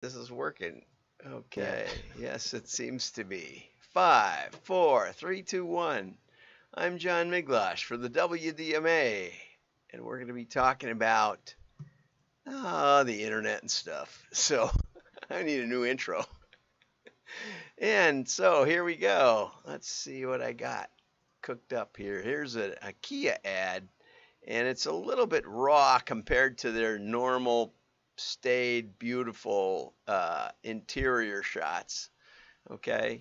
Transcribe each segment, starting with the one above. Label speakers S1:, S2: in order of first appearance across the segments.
S1: This is working.
S2: Yeah.
S1: Okay. Yes, it seems to be. 5, 4, 3, 2, 1. I'm John Miglash for the WDMA, and we're going to be talking about the internet and stuff. So I need a new intro. And so here we go. Let's see what I got cooked up here. Here's a Ikea ad, and it's a little bit raw compared to their normal stayed beautiful interior shots. Okay,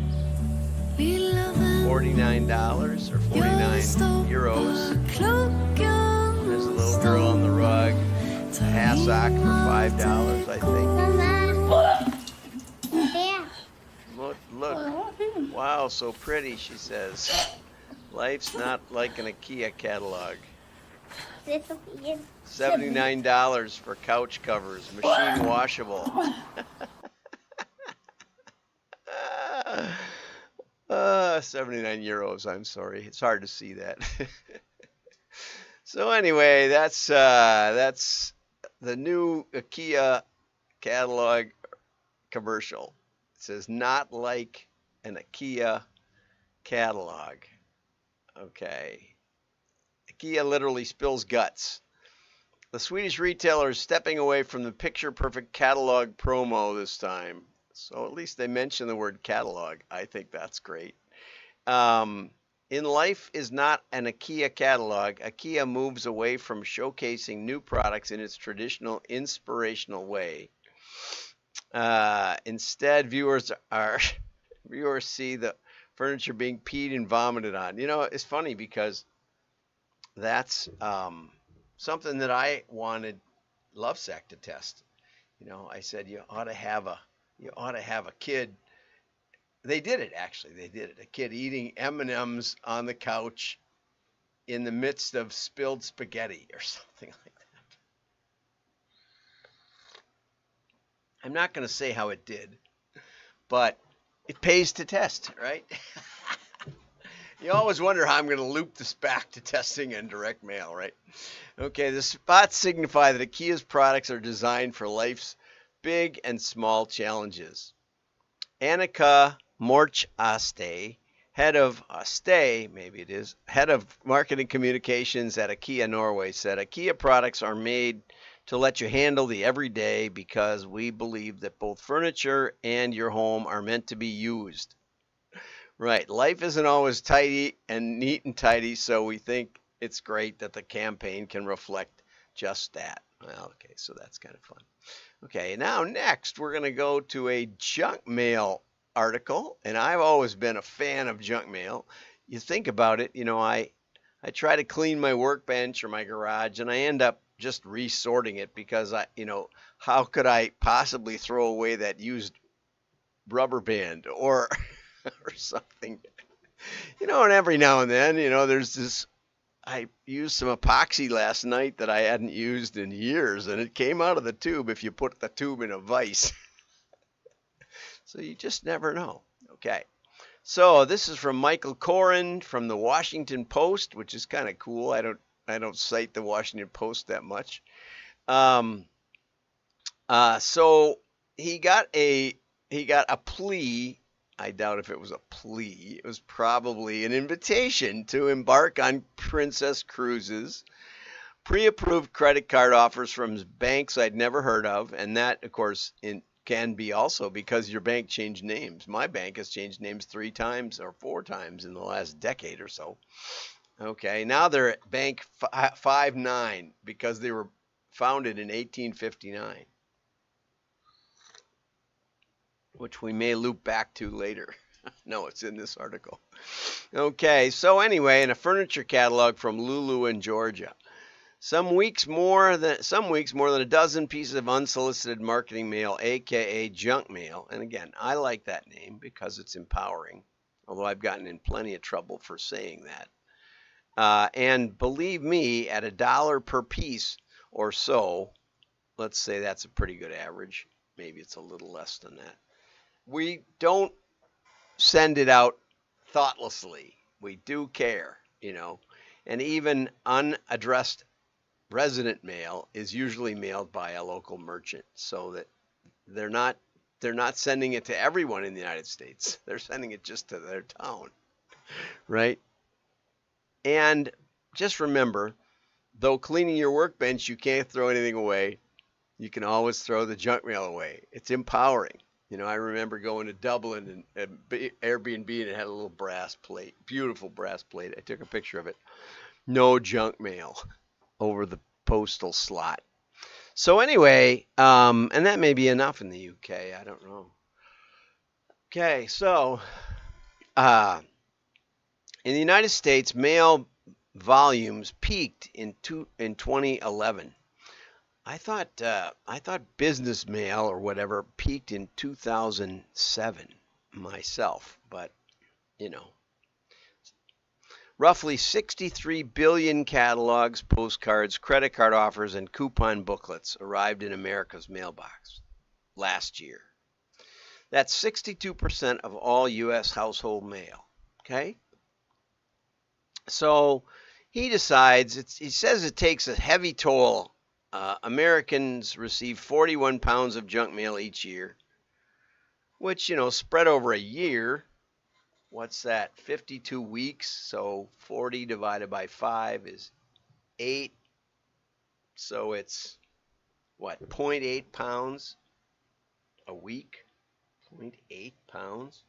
S1: $49 or 49 euros. There's a little girl on the rug, a hassock for $5, I think. Look, wow, so pretty, she says. Life's not like an Ikea catalog. $79 for couch covers, machine washable. 79 euros. I'm sorry, it's hard to see that. So anyway, that's the new IKEA catalog commercial. It says not like an IKEA catalog. Okay. IKEA literally spills guts. The Swedish retailer is stepping away from the picture perfect catalog promo this time. So at least they mention the word catalog. I think that's great. Um, in life is not an IKEA catalog. IKEA moves away from showcasing new products in its traditional inspirational way. Instead, viewers see the furniture being peed and vomited on. You know, it's funny because that's something that I wanted Lovesac to test. You know, I said you ought to have a kid. They did it actually. They did it. A kid eating M&Ms on the couch in the midst of spilled spaghetti or something like that. I'm not going to say how it did, but it pays to test, right? You always wonder how I'm going to loop this back to testing and direct mail, right? Okay, the spots signify that IKEA's products are designed for life's big and small challenges. Annika Morchaste, head of marketing communications at IKEA Norway, said IKEA products are made to let you handle the everyday because we believe that both furniture and your home are meant to be used. Right. Life isn't always tidy and neat and tidy, so we think it's great that the campaign can reflect just that. Well, okay, so that's kind of fun. Okay, now next we're going to go to a junk mail article, and I've always been a fan of junk mail. You think about it, I try to clean my workbench or my garage, and I end up just resorting it because how could I possibly throw away that used rubber band or or something? And every now and then, there's this. I used some epoxy last night that I hadn't used in years, and it came out of the tube if you put the tube in a vise. So you just never know. Okay. So this is from Michael Coren from the Washington Post, which is kind of cool. I don't cite the Washington Post that much. Um, so he got a plea. I doubt if it was a plea. It was probably an invitation to embark on princess cruises. Pre-approved credit card offers from banks I'd never heard of, and that, of course, can be also because your bank changed names. My bank has changed names 3 times or 4 times in the last decade or so. Okay, now they're at Bank 59 because they were founded in 1859, which we may loop back to later. No, it's in this article. Okay, so anyway, in a furniture catalog from Lulu in Georgia. Some weeks more than a dozen pieces of unsolicited marketing mail, aka junk mail. And again, I like that name because it's empowering, although I've gotten in plenty of trouble for saying that. And believe me, at $1 per piece or so, let's say that's a pretty good average. Maybe it's a little less than that. We don't send it out thoughtlessly. We do care. And even unaddressed resident mail is usually mailed by a local merchant so that they're not they're not sending it to everyone in the United States. They're sending it just to their town, right? And just remember, though cleaning your workbench, you can't throw anything away. You can always throw the junk mail away. It's empowering. I remember going to Dublin and Airbnb, and it had a little brass plate, beautiful brass plate. I took a picture of it. No junk mail over the postal slot. So anyway, and that may be enough in the UK. I don't know. Okay, so in the United States, mail volumes peaked in 2011. I thought business mail or whatever peaked in 2007 myself, but roughly 63 billion catalogs, postcards, credit card offers, and coupon booklets arrived in America's mailbox last year. That's 62% of all U.S. household mail. Okay? So he says it takes a heavy toll. Americans receive 41 pounds of junk mail each year, which, spread over a year, what's that, 52 weeks, so 40 divided by 5 is 8, so it's, 0.8 pounds a week, 0.8 pounds,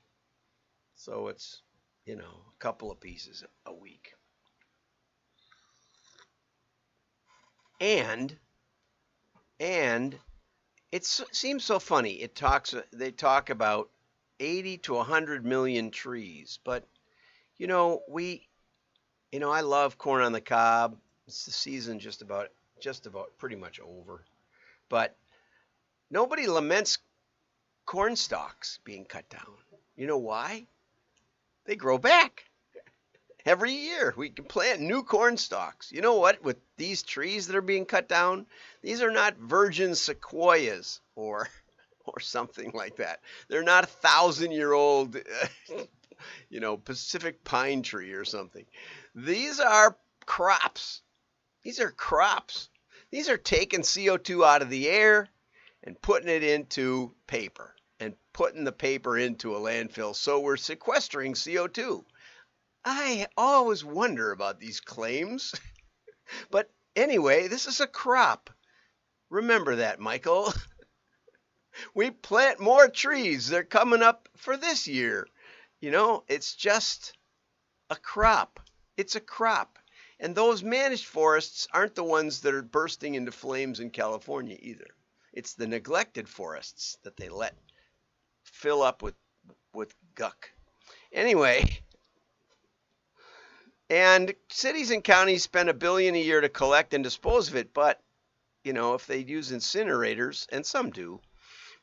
S1: so it's, a couple of pieces a week. And it seems so funny. They talk about 80 to 100 million trees, but I love corn on the cob. It's the season just about pretty much over, but nobody laments corn stalks being cut down. You know why? They grow back. Every year we can plant new corn stalks. You know what? With these trees that are being cut down, these are not virgin sequoias or something like that. They're not 1,000-year-old, Pacific pine tree or something. These are crops. These are crops. These are taking CO2 out of the air and putting it into paper and putting the paper into a landfill. So we're sequestering CO2. I always wonder about these claims. But anyway, this is a crop. Remember that, Michael. We plant more trees. They're coming up for this year. It's just a crop. It's a crop. And those managed forests aren't the ones that are bursting into flames in California either. It's the neglected forests that they let fill up with guck. Anyway, and cities and counties spend $1 billion a year to collect and dispose of it. But, if they use incinerators, and some do,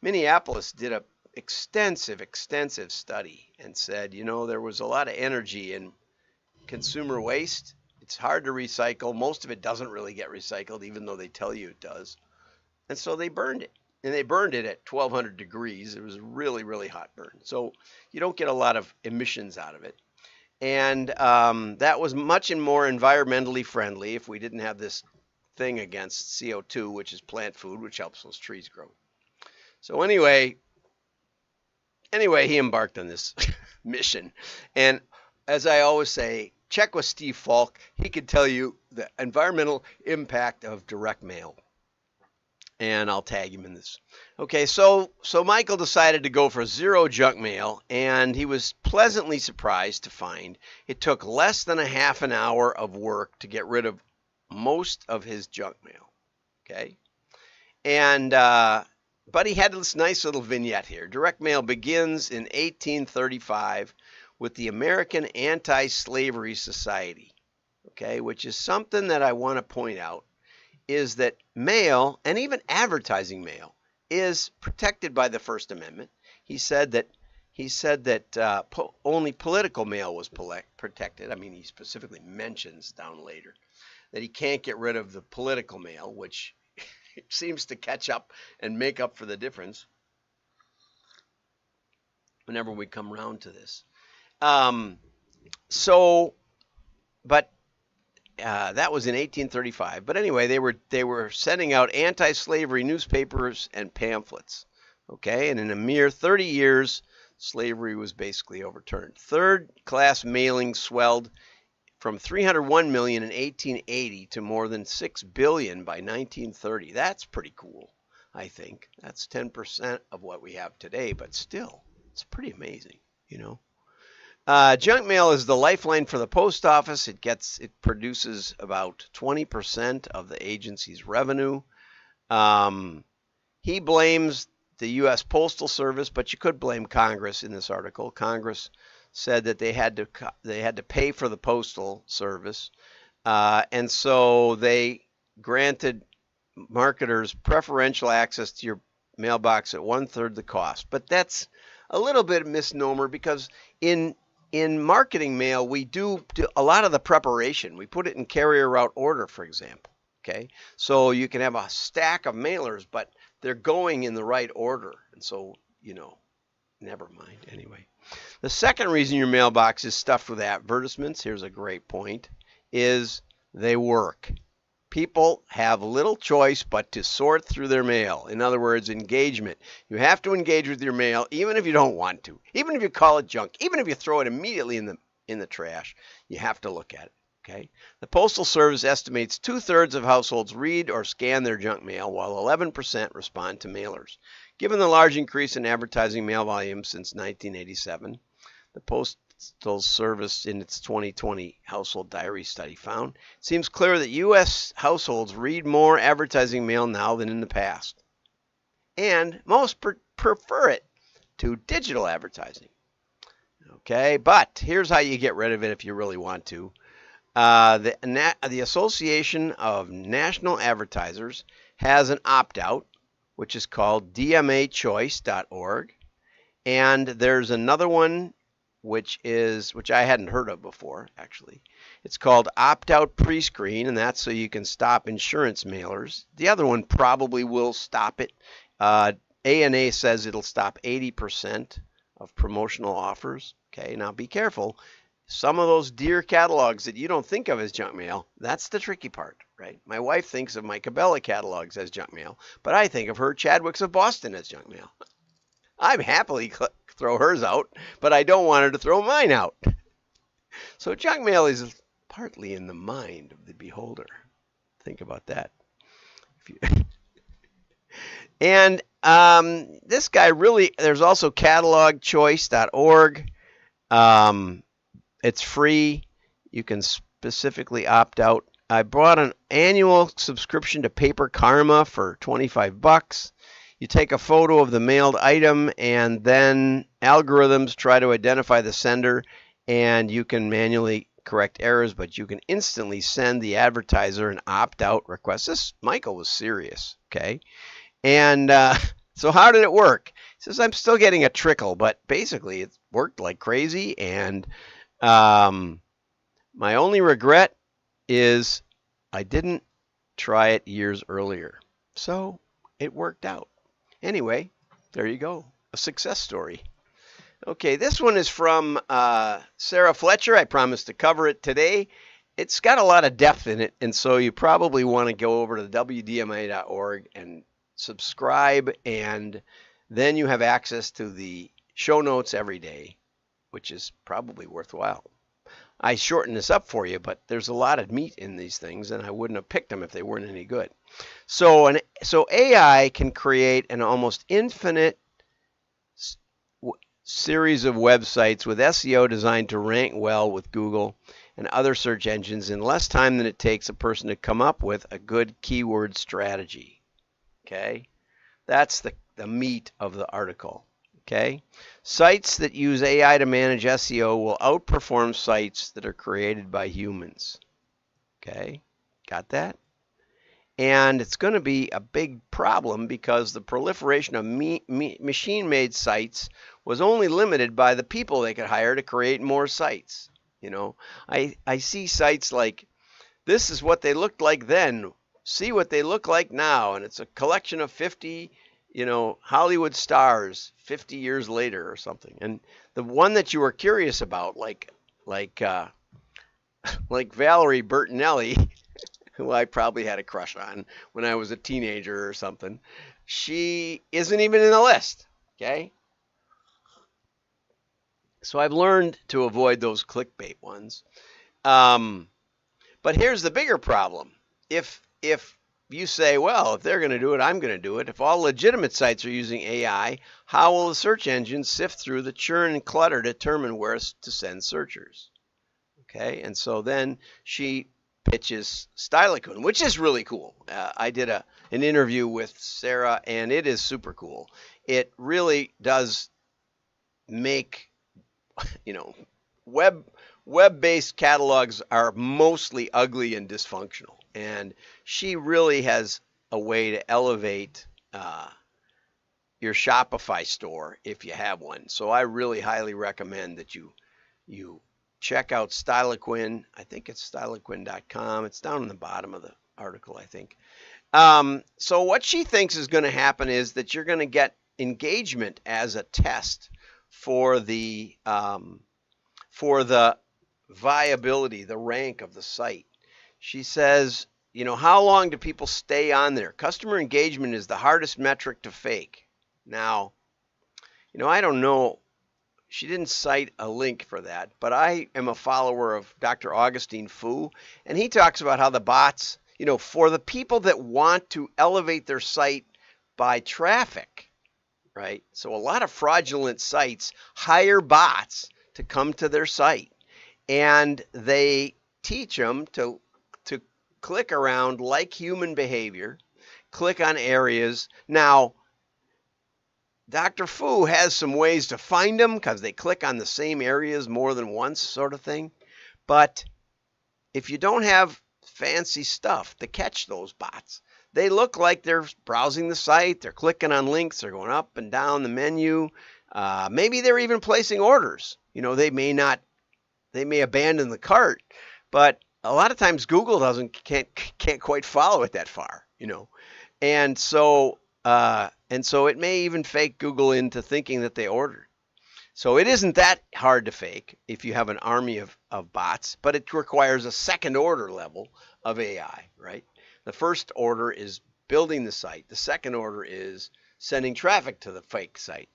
S1: Minneapolis did a extensive study and said, there was a lot of energy in consumer waste. It's hard to recycle. Most of it doesn't really get recycled, even though they tell you it does. And so they burned it. And they burned it at 1,200 degrees. It was a really, really hot burn. So you don't get a lot of emissions out of it. And that was much more environmentally friendly if we didn't have this thing against CO2, which is plant food, which helps those trees grow. So anyway, he embarked on this mission. And as I always say, check with Steve Falk. He could tell you the environmental impact of direct mail. And I'll tag him in this. Okay, so Michael decided to go for zero junk mail, and he was pleasantly surprised to find it took less than a half an hour of work to get rid of most of his junk mail. Okay, and but he had this nice little vignette here. Direct mail begins in 1835 with the American Anti-Slavery Society. Okay, which is something that I want to point out. Is that mail, and even advertising mail, is protected by the First Amendment. He said that only political mail was protected. I mean, he specifically mentions down later that he can't get rid of the political mail, which seems to catch up and make up for the difference whenever we come around to this. That was in 1835. But anyway, they were sending out anti-slavery newspapers and pamphlets. Okay, and in a mere 30 years, slavery was basically overturned. Third-class mailings swelled from 301 million in 1880 to more than 6 billion by 1930. That's pretty cool, I think. That's 10% of what we have today, but still, it's pretty amazing, you know. Junk mail is the lifeline for the post office. It produces about 20% of the agency's revenue. He blames the U.S. Postal Service, but you could blame Congress in this article. Congress said that they had to pay for the postal service, and so they granted marketers preferential access to your mailbox at 1/3 the cost. But that's a little bit of a misnomer, because in marketing mail, we do a lot of the preparation. We put it in carrier route order, for example. Okay, so you can have a stack of mailers, but they're going in the right order, and so, you know, never mind. Anyway, the second reason your mailbox is stuffed with advertisements, here's a great point, is they work. People have little choice but to sort through their mail. In other words, engagement. You have to engage with your mail, even if you don't want to, even if you call it junk, even if you throw it immediately in the trash. You have to look at it. Okay. The Postal Service estimates 2/3 of households read or scan their junk mail, while 11% respond to mailers. Given the large increase in advertising mail volume since 1987, the Postal Service, in its 2020 household diary study, found it seems clear that U.S. households read more advertising mail now than in the past, and most prefer it to digital advertising. Okay, but here's how you get rid of it if you really want to. The Association of National Advertisers has an opt-out, which is called dmachoice.org, and there's another one which I hadn't heard of before, actually. It's called Opt-out Prescreen, and that's so you can stop insurance mailers. The other one probably will stop it. ANA says it'll stop 80% of promotional offers. Okay, now be careful. Some of those dear catalogs that you don't think of as junk mail, that's the tricky part, right? My wife thinks of my Cabela catalogs as junk mail, but I think of her Chadwicks of Boston as junk mail. I'd happily throw hers out, but I don't want her to throw mine out. So junk mail is partly in the mind of the beholder. Think about that. And this guy really, there's also catalogchoice.org. It's free. You can specifically opt out. I bought an annual subscription to Paper Karma for $25. You take a photo of the mailed item, and then algorithms try to identify the sender, and you can manually correct errors, but you can instantly send the advertiser an opt-out request. This Michael was serious, okay? And so how did it work? He says, I'm still getting a trickle, but basically it worked like crazy, and my only regret is I didn't try it years earlier. So it worked out. Anyway, there you go. A success story. Okay, this one is from Sarah Fletcher. I promised to cover it today. It's got a lot of depth in it, and so you probably want to go over to wdma.org and subscribe, and then you have access to the show notes every day, which is probably worthwhile. I shorten this up for you, but there's a lot of meat in these things, and I wouldn't have picked them if they weren't any good. So AI can create an almost infinite series of websites with SEO designed to rank well with Google and other search engines in less time than it takes a person to come up with a good keyword strategy. Okay? That's the meat of the article. Okay? Sites that use AI to manage SEO will outperform sites that are created by humans. Okay? Got that? And it's going to be a big problem because the proliferation of machine-made sites was only limited by the people they could hire to create more sites. You know, I see sites like, this is what they looked like then, see what they look like now, and it's a collection of 50, Hollywood stars 50 years later or something. And the one that you were curious about, like Valerie Bertinelli, who I probably had a crush on when I was a teenager or something, she isn't even in the list. Okay. So I've learned to avoid those clickbait ones. Um, but here's the bigger problem. If you say, well, if they're going to do it, I'm going to do it. If all legitimate sites are using AI, how will the search engine sift through the churn and clutter to determine where to send searchers? Okay, and so then she pitches Stylicon, which is really cool. I did an interview with Sarah, and it is super cool. It really does make, you know, web-based catalogs are mostly ugly and dysfunctional, and she really has a way to elevate your Shopify store if you have one. So I really highly recommend that you check out Styliquin. I think it's styliquin.com. It's down in the bottom of the article, I think. So what she thinks is going to happen is that you're going to get engagement as a test for the viability, the rank of the site. She says, you know, how long do people stay on there? Customer engagement is the hardest metric to fake. Now, you know, I don't know. She didn't cite a link for that, but I am a follower of Dr. Augustine Fu, and he talks about how the bots, you know, for the people that want to elevate their site by traffic, right? So a lot of fraudulent sites hire bots to come to their site, and they teach them to click around like human behavior, click on areas. Now, Dr. Fu has some ways to find them because they click on the same areas more than once, sort of thing. But if you don't have fancy stuff to catch those bots, they look like they're browsing the site, they're clicking on links, they're going up and down the menu. Maybe they're even placing orders. You know, they may abandon the cart, but a lot of times Google can't quite follow it that far, you know. And so it may even fake Google into thinking that they ordered. So it isn't that hard to fake if you have an army of bots, but it requires a second order level of AI, right? The first order is building the site. The second order is sending traffic to the fake site.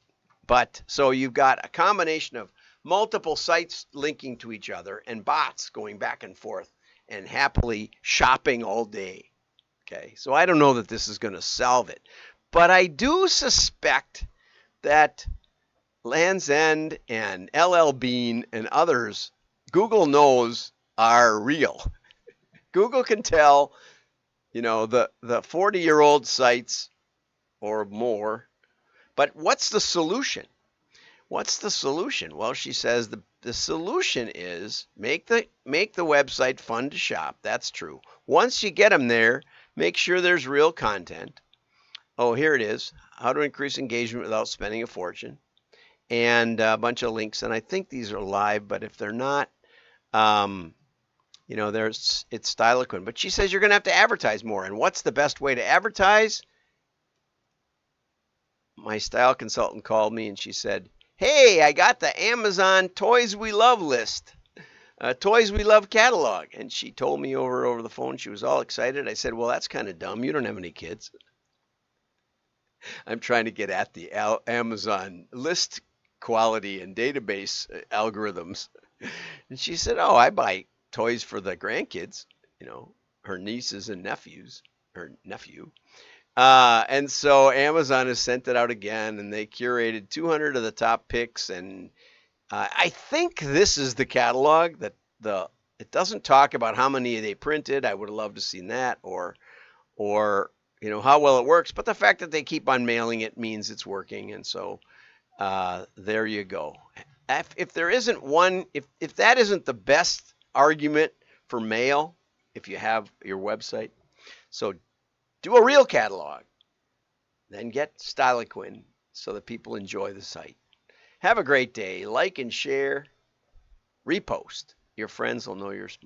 S1: But so you've got a combination of multiple sites linking to each other and bots going back and forth and happily shopping all day. Okay, so I don't know that this is going to solve it, but I do suspect that Land's End and LL Bean and others, Google knows are real. Google can tell, you know, the 40-year-old sites or more. But what's the solution? What's the solution? Well, she says the solution is make the website fun to shop. That's true. Once you get them there, make sure there's real content. Oh, here it is. How to increase engagement without spending a fortune. And a bunch of links. And I think these are live, but if they're not, you know, it's Styliquin. But she says you're going to have to advertise more. And what's the best way to advertise? My style consultant called me and she said, hey, I got the Amazon Toys We Love list. Toys We Love catalog. And she told me over the phone, she was all excited. I said, well, that's kind of dumb. You don't have any kids. I'm trying to get at the Amazon list quality and database algorithms. And she said, oh, I buy toys for the grandkids, you know, her nieces and nephews, her nephew. And so Amazon has sent it out again, and they curated 200 of the top picks. And I think this is the catalog that it doesn't talk about how many they printed. I would have loved to have seen that, or you know, how well it works. But the fact that they keep on mailing it means it's working. And so there you go. If there isn't one, if that isn't the best argument for mail, if you have your website, so do a real catalog, then get Styliquin so that people enjoy the site. Have a great day. Like and share, repost. Your friends will know you're smart.